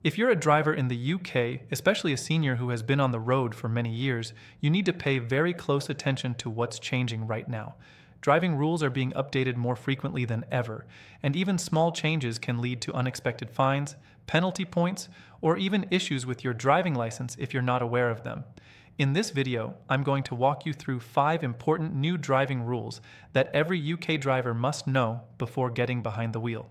If you're a driver in the UK, especially a senior who has been on the road for many years, you need to pay very close attention to what's changing right now. Driving rules are being updated more frequently than ever, and even small changes can lead to unexpected fines, penalty points, or even issues with your driving license if you're not aware of them. In this video, I'm going to walk you through 5 important new driving rules that every UK driver must know before getting behind the wheel.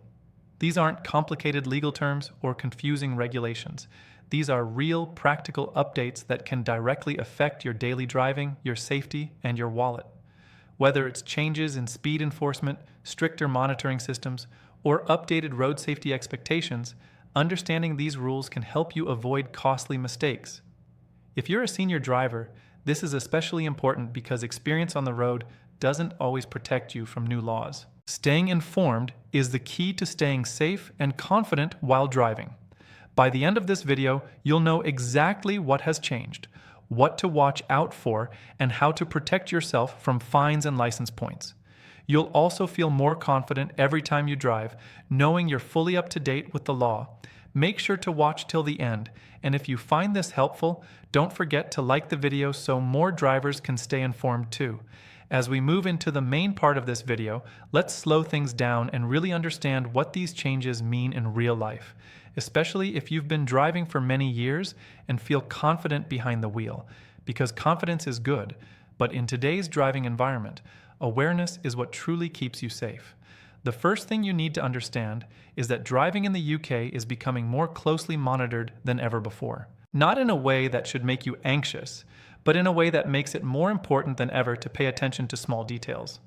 These aren't complicated legal terms or confusing regulations. These are real, practical updates that can directly affect your daily driving, your safety, and your wallet. Whether it's changes in speed enforcement, stricter monitoring systems, or updated road safety expectations, understanding these rules can help you avoid costly mistakes. If you're a senior driver, this is especially important because experience on the road doesn't always protect you from new laws. Staying informed is the key to staying safe and confident while driving. By the end of this video, you'll know exactly what has changed, what to watch out for, and how to protect yourself from fines and license points. You'll also feel more confident every time you drive, knowing you're fully up to date with the law. Make sure to watch till the end, and if you find this helpful, don't forget to like the video so more drivers can stay informed too. As we move into the main part of this video, let's slow things down and really understand what these changes mean in real life, especially if you've been driving for many years and feel confident behind the wheel, because confidence is good, but in today's driving environment, awareness is what truly keeps you safe. The first thing you need to understand is that driving in the UK is becoming more closely monitored than ever before. Not in a way that should make you anxious, but in a way that makes it more important than ever to pay attention to small details.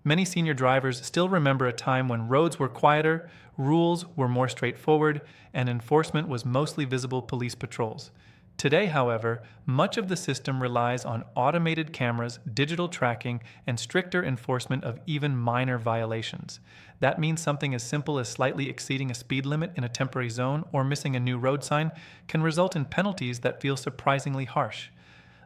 Many senior drivers still remember a time when roads were quieter, rules were more straightforward, and enforcement was mostly visible police patrols. Today, however, much of the system relies on automated cameras, digital tracking, and stricter enforcement of even minor violations. That means something as simple as slightly exceeding a speed limit in a temporary zone or missing a new road sign can result in penalties that feel surprisingly harsh.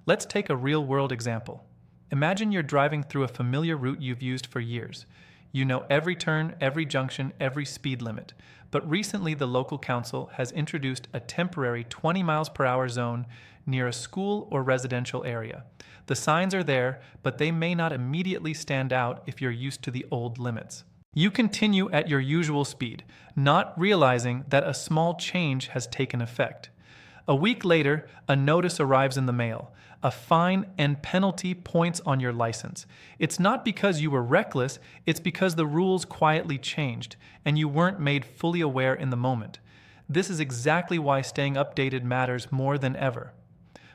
Let's take a real-world example. Imagine you're driving through a familiar route you've used for years. You know every turn, every junction, every speed limit. But recently the local council has introduced a temporary 20 miles per hour zone near a school or residential area. The signs are there, but they may not immediately stand out if you're used to the old limits. You continue at your usual speed, not realizing that a small change has taken effect. A week later, a notice arrives in the mail, a fine and penalty points on your license. It's not because you were reckless, it's because the rules quietly changed, and you weren't made fully aware in the moment. This is exactly why staying updated matters more than ever.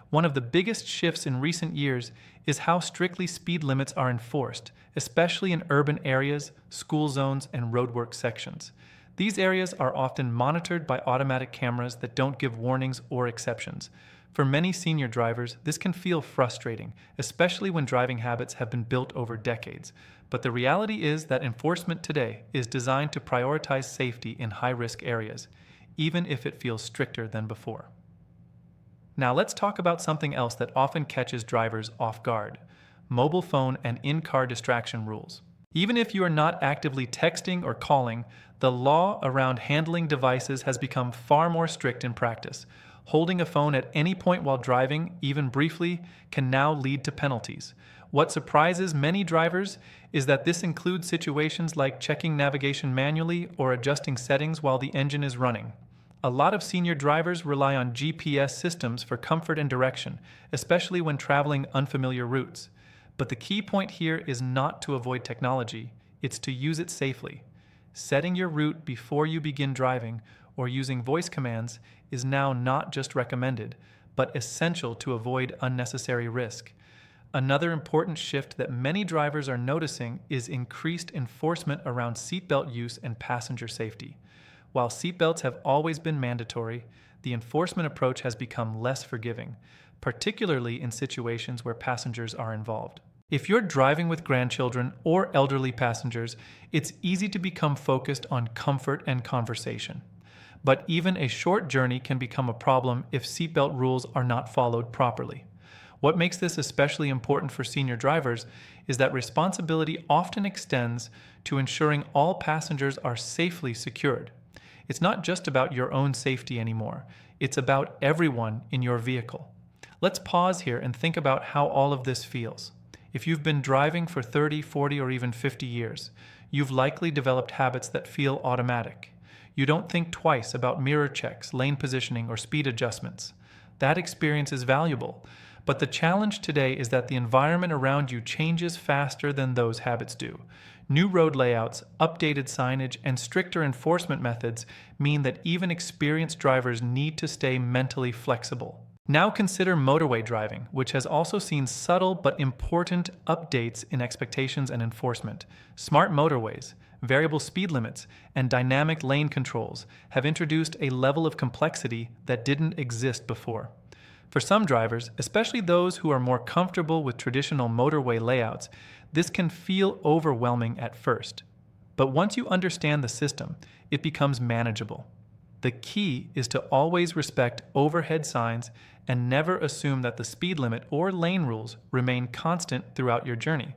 One of the biggest shifts in recent years is how strictly speed limits are enforced, especially in urban areas, school zones, and roadwork sections. These areas are often monitored by automatic cameras that don't give warnings or exceptions. For many senior drivers, this can feel frustrating, especially when driving habits have been built over decades. But the reality is that enforcement today is designed to prioritize safety in high-risk areas, even if it feels stricter than before. Now let's talk about something else that often catches drivers off guard: mobile phone and in-car distraction rules. Even if you are not actively texting or calling, the law around handling devices has become far more strict in practice. Holding a phone at any point while driving, even briefly, can now lead to penalties. What surprises many drivers is that this includes situations like checking navigation manually or adjusting settings while the engine is running. A lot of senior drivers rely on GPS systems for comfort and direction, especially when traveling unfamiliar routes. But the key point here is not to avoid technology, it's to use it safely. Setting your route before you begin driving or using voice commands is now not just recommended, but essential to avoid unnecessary risk. Another important shift that many drivers are noticing is increased enforcement around seatbelt use and passenger safety. While seatbelts have always been mandatory, the enforcement approach has become less forgiving, particularly in situations where passengers are involved. If you're driving with grandchildren or elderly passengers, it's easy to become focused on comfort and conversation. But even a short journey can become a problem if seatbelt rules are not followed properly. What makes this especially important for senior drivers is that responsibility often extends to ensuring all passengers are safely secured. It's not just about your own safety anymore. It's about everyone in your vehicle. Let's pause here and think about how all of this feels. If you've been driving for 30, 40, or even 50 years, you've likely developed habits that feel automatic. You don't think twice about mirror checks, lane positioning, or speed adjustments. That experience is valuable, but the challenge today is that the environment around you changes faster than those habits do. New road layouts, updated signage, and stricter enforcement methods mean that even experienced drivers need to stay mentally flexible. Now consider motorway driving, which has also seen subtle but important updates in expectations and enforcement. Smart motorways, variable speed limits, and dynamic lane controls have introduced a level of complexity that didn't exist before. For some drivers, especially those who are more comfortable with traditional motorway layouts, this can feel overwhelming at first. But once you understand the system, it becomes manageable. The key is to always respect overhead signs and never assume that the speed limit or lane rules remain constant throughout your journey.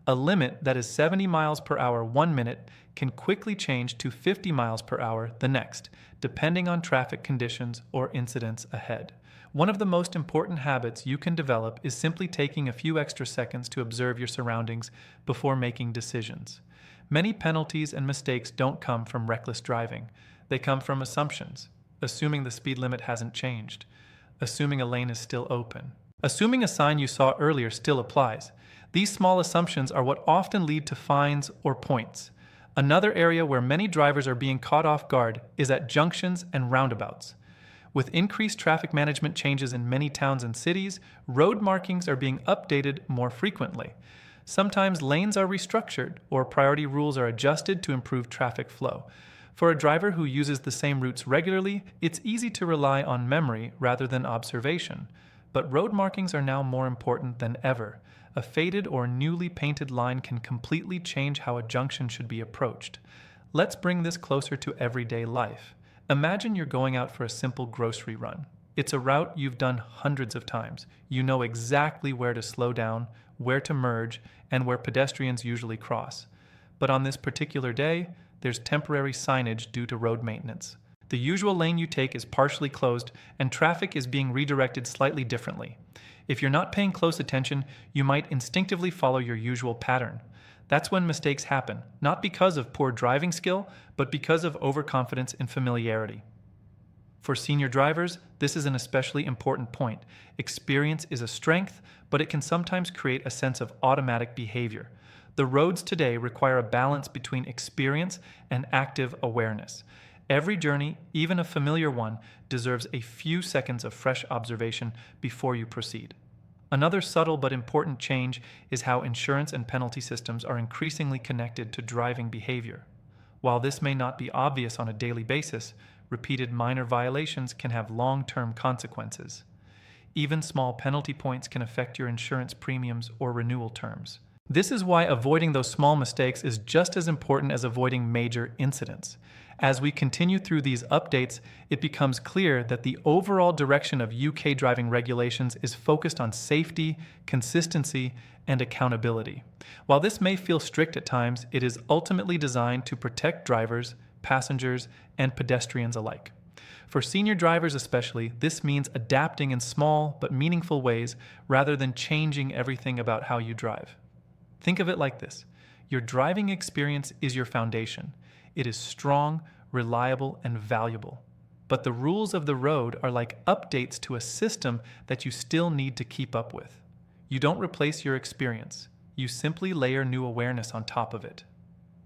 A limit that is 70 miles per hour 1 minute can quickly change to 50 miles per hour the next, depending on traffic conditions or incidents ahead. One of the most important habits you can develop is simply taking a few extra seconds to observe your surroundings before making decisions. Many penalties and mistakes don't come from reckless driving. They come from assumptions, assuming the speed limit hasn't changed, assuming a lane is still open, assuming a sign you saw earlier still applies. These small assumptions are what often lead to fines or points. Another area where many drivers are being caught off guard is at junctions and roundabouts. With increased traffic management changes in many towns and cities, road markings are being updated more frequently. Sometimes lanes are restructured or priority rules are adjusted to improve traffic flow. For a driver who uses the same routes regularly, it's easy to rely on memory rather than observation. But road markings are now more important than ever. A faded or newly painted line can completely change how a junction should be approached. Let's bring this closer to everyday life. Imagine you're going out for a simple grocery run. It's a route you've done hundreds of times. You know exactly where to slow down, where to merge, and where pedestrians usually cross. But on this particular day, there's temporary signage due to road maintenance. The usual lane you take is partially closed, and traffic is being redirected slightly differently. If you're not paying close attention, you might instinctively follow your usual pattern. That's when mistakes happen, not because of poor driving skill, but because of overconfidence and familiarity. For senior drivers, this is an especially important point. Experience is a strength, but it can sometimes create a sense of automatic behavior. The roads today require a balance between experience and active awareness. Every journey, even a familiar one, deserves a few seconds of fresh observation before you proceed. Another subtle but important change is how insurance and penalty systems are increasingly connected to driving behavior. While this may not be obvious on a daily basis, repeated minor violations can have long-term consequences. Even small penalty points can affect your insurance premiums or renewal terms. This is why avoiding those small mistakes is just as important as avoiding major incidents. As we continue through these updates, it becomes clear that the overall direction of UK driving regulations is focused on safety, consistency, and accountability. While this may feel strict at times, it is ultimately designed to protect drivers, passengers, and pedestrians alike. For senior drivers especially, this means adapting in small but meaningful ways rather than changing everything about how you drive. Think of it like this. Your driving experience is your foundation. It is strong, reliable, and valuable. But the rules of the road are like updates to a system that you still need to keep up with. You don't replace your experience. You simply layer new awareness on top of it.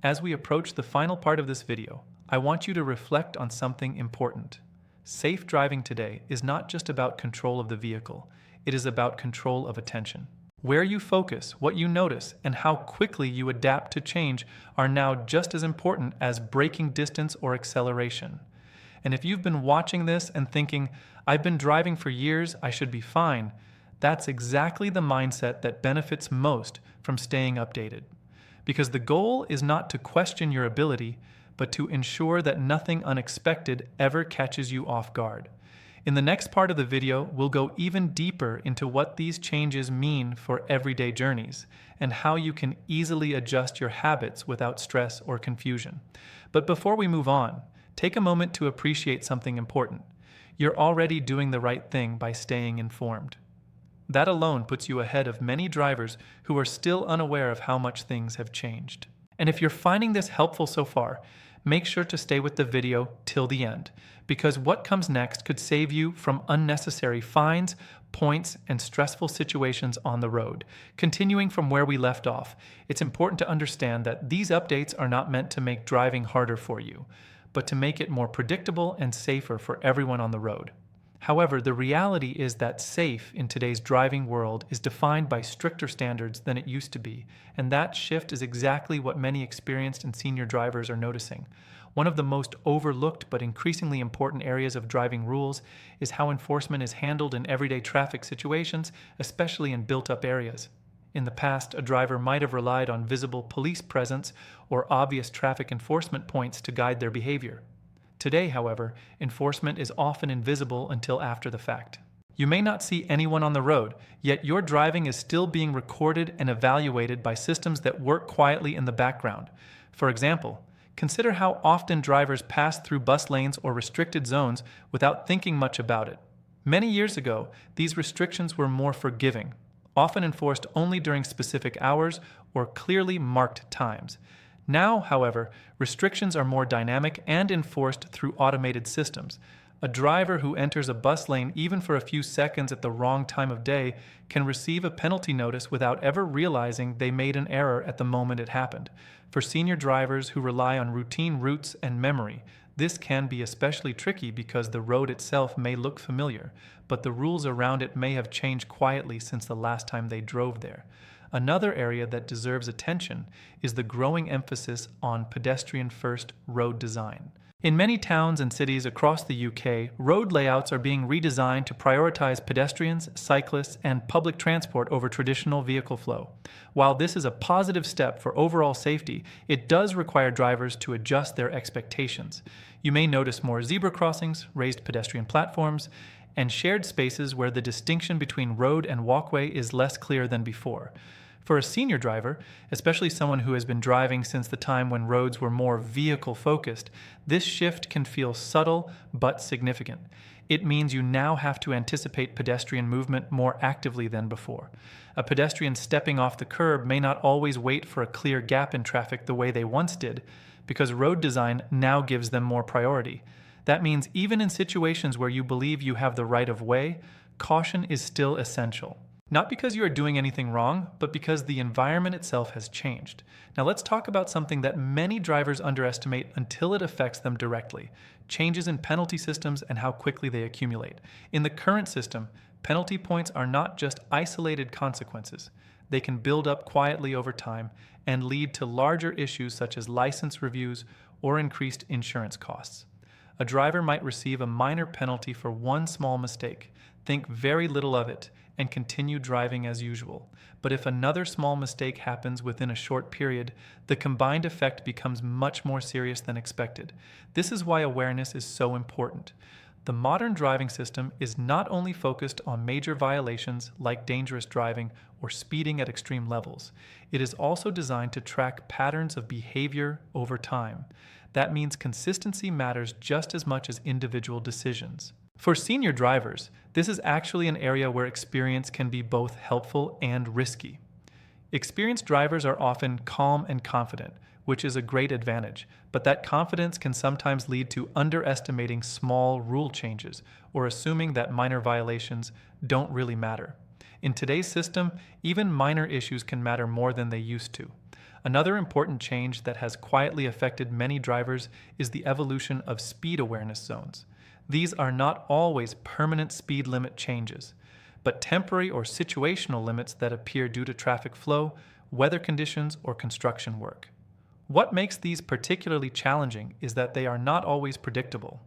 As we approach the final part of this video, I want you to reflect on something important. Safe driving today is not just about control of the vehicle. It is about control of attention. Where you focus, what you notice, and how quickly you adapt to change are now just as important as braking distance or acceleration. And if you've been watching this and thinking, I've been driving for years, I should be fine, that's exactly the mindset that benefits most from staying updated. Because the goal is not to question your ability, but to ensure that nothing unexpected ever catches you off guard. In the next part of the video, we'll go even deeper into what these changes mean for everyday journeys and how you can easily adjust your habits without stress or confusion. But before we move on, Take a moment to appreciate something important. You're already doing the right thing by staying informed. That alone puts you ahead of many drivers who are still unaware of how much things have changed. And if you're finding this helpful so far, make sure to stay with the video till the end, because what comes next could save you from unnecessary fines, points, and stressful situations on the road. Continuing from where we left off, it's important to understand that these updates are not meant to make driving harder for you, but to make it more predictable and safer for everyone on the road. However, the reality is that safe in today's driving world is defined by stricter standards than it used to be, and that shift is exactly what many experienced and senior drivers are noticing. One of the most overlooked but increasingly important areas of driving rules is how enforcement is handled in everyday traffic situations, especially in built-up areas. In the past, a driver might have relied on visible police presence or obvious traffic enforcement points to guide their behavior. Today, however, enforcement is often invisible until after the fact. You may not see anyone on the road, yet your driving is still being recorded and evaluated by systems that work quietly in the background. For example, consider how often drivers pass through bus lanes or restricted zones without thinking much about it. Many years ago, these restrictions were more forgiving, often enforced only during specific hours or clearly marked times. Now, however, restrictions are more dynamic and enforced through automated systems. A driver who enters a bus lane even for a few seconds at the wrong time of day can receive a penalty notice without ever realizing they made an error at the moment it happened. For senior drivers who rely on routine routes and memory, this can be especially tricky because the road itself may look familiar, but the rules around it may have changed quietly since the last time they drove there. Another area that deserves attention is the growing emphasis on pedestrian-first road design. In many towns and cities across the UK, road layouts are being redesigned to prioritize pedestrians, cyclists, and public transport over traditional vehicle flow. While this is a positive step for overall safety, it does require drivers to adjust their expectations. You may notice more zebra crossings, raised pedestrian platforms, and shared spaces where the distinction between road and walkway is less clear than before. For a senior driver, especially someone who has been driving since the time when roads were more vehicle-focused, this shift can feel subtle but significant. It means you now have to anticipate pedestrian movement more actively than before. A pedestrian stepping off the curb may not always wait for a clear gap in traffic the way they once did, because road design now gives them more priority. That means even in situations where you believe you have the right of way, caution is still essential. Not because you are doing anything wrong, but because the environment itself has changed. Now let's talk about something that many drivers underestimate until it affects them directly: changes in penalty systems and how quickly they accumulate. In the current system, penalty points are not just isolated consequences. They can build up quietly over time and lead to larger issues such as license reviews or increased insurance costs. A driver might receive a minor penalty for one small mistake, think very little of it, and continue driving as usual. But if another small mistake happens within a short period, the combined effect becomes much more serious than expected. This is why awareness is so important. The modern driving system is not only focused on major violations like dangerous driving or speeding at extreme levels, it is also designed to track patterns of behavior over time. That means consistency matters just as much as individual decisions. For senior drivers, this is actually an area where experience can be both helpful and risky. Experienced drivers are often calm and confident, which is a great advantage, but that confidence can sometimes lead to underestimating small rule changes or assuming that minor violations don't really matter. In today's system, even minor issues can matter more than they used to. Another important change that has quietly affected many drivers is the evolution of speed awareness zones. These are not always permanent speed limit changes, but temporary or situational limits that appear due to traffic flow, weather conditions, or construction work. What makes these particularly challenging is that they are not always predictable.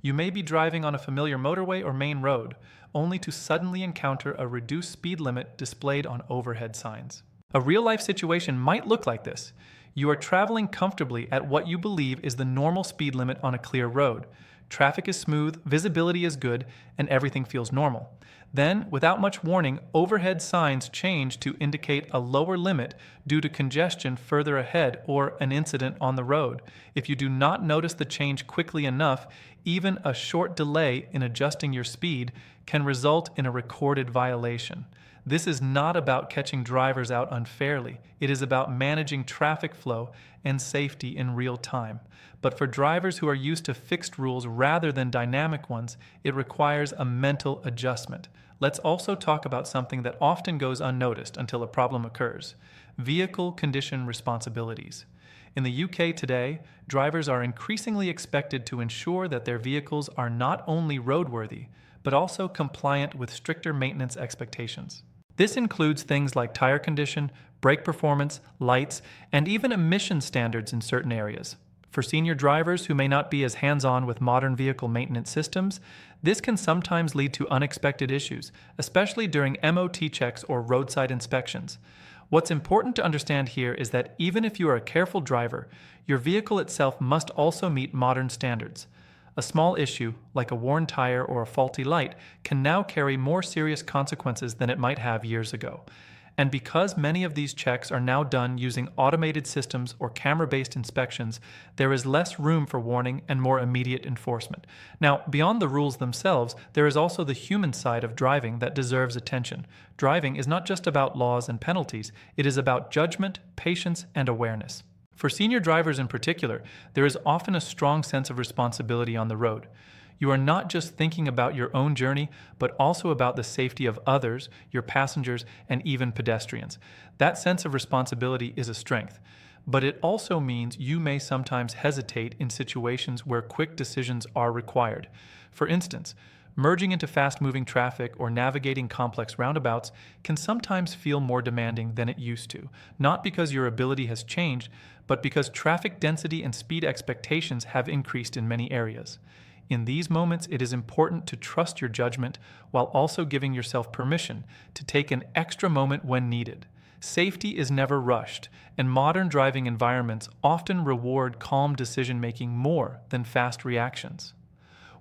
You may be driving on a familiar motorway or main road, only to suddenly encounter a reduced speed limit displayed on overhead signs. A real-life situation might look like this. You are traveling comfortably at what you believe is the normal speed limit on a clear road. Traffic is smooth, visibility is good, and everything feels normal. Then, without much warning, overhead signs change to indicate a lower limit due to congestion further ahead or an incident on the road. If you do not notice the change quickly enough, even a short delay in adjusting your speed can result in a recorded violation. This is not about catching drivers out unfairly. It is about managing traffic flow and safety in real time. But for drivers who are used to fixed rules rather than dynamic ones, it requires a mental adjustment. Let's also talk about something that often goes unnoticed until a problem occurs: vehicle condition responsibilities. In the UK today, drivers are increasingly expected to ensure that their vehicles are not only roadworthy, but also compliant with stricter maintenance expectations. This includes things like tire condition, brake performance, lights, and even emission standards in certain areas. For senior drivers who may not be as hands-on with modern vehicle maintenance systems, this can sometimes lead to unexpected issues, especially during MOT checks or roadside inspections. What's important to understand here is that even if you are a careful driver, your vehicle itself must also meet modern standards. A small issue, like a worn tire or a faulty light, can now carry more serious consequences than it might have years ago. And because many of these checks are now done using automated systems or camera-based inspections, there is less room for warning and more immediate enforcement. Now, beyond the rules themselves, there is also the human side of driving that deserves attention. Driving is not just about laws and penalties, it is about judgment, patience, and awareness. For senior drivers in particular, there is often a strong sense of responsibility on the road. You are not just thinking about your own journey, but also about the safety of others, your passengers, and even pedestrians. That sense of responsibility is a strength, but it also means you may sometimes hesitate in situations where quick decisions are required. For instance, merging into fast-moving traffic or navigating complex roundabouts can sometimes feel more demanding than it used to, not because your ability has changed, but because traffic density and speed expectations have increased in many areas. In these moments, it is important to trust your judgment while also giving yourself permission to take an extra moment when needed. Safety is never rushed, and modern driving environments often reward calm decision-making more than fast reactions.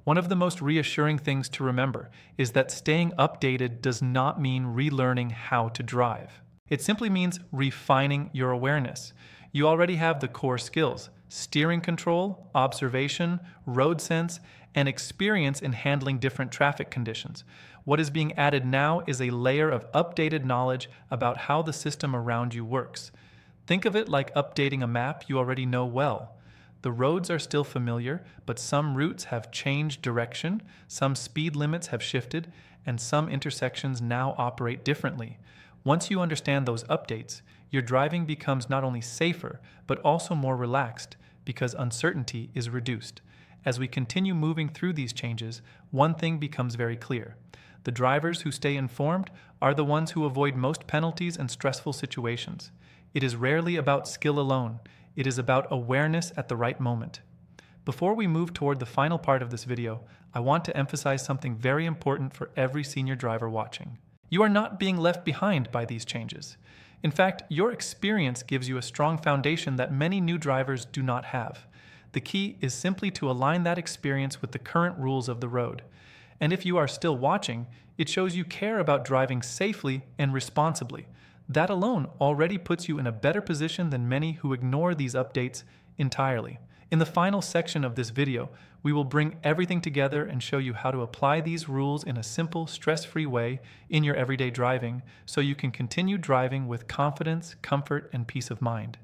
One of the most reassuring things to remember is that staying updated does not mean relearning how to drive. It simply means refining your awareness. You already have the core skills: steering control, observation, road sense, and experience in handling different traffic conditions. What is being added now is a layer of updated knowledge about how the system around you works. Think of it like updating a map you already know well. The roads are still familiar, but some routes have changed direction, some speed limits have shifted, and some intersections now operate differently. Once you understand those updates, your driving becomes not only safer, but also more relaxed, because uncertainty is reduced. As we continue moving through these changes, one thing becomes very clear: the drivers who stay informed are the ones who avoid most penalties and stressful situations. It is rarely about skill alone. It is about awareness at the right moment. Before we move toward the final part of this video, I want to emphasize something very important for every senior driver watching. You are not being left behind by these changes. In fact, your experience gives you a strong foundation that many new drivers do not have. The key is simply to align that experience with the current rules of the road. And if you are still watching, it shows you care about driving safely and responsibly. That alone already puts you in a better position than many who ignore these updates entirely. In the final section of this video, we will bring everything together and show you how to apply these rules in a simple, stress-free way in your everyday driving so you can continue driving with confidence, comfort, and peace of mind.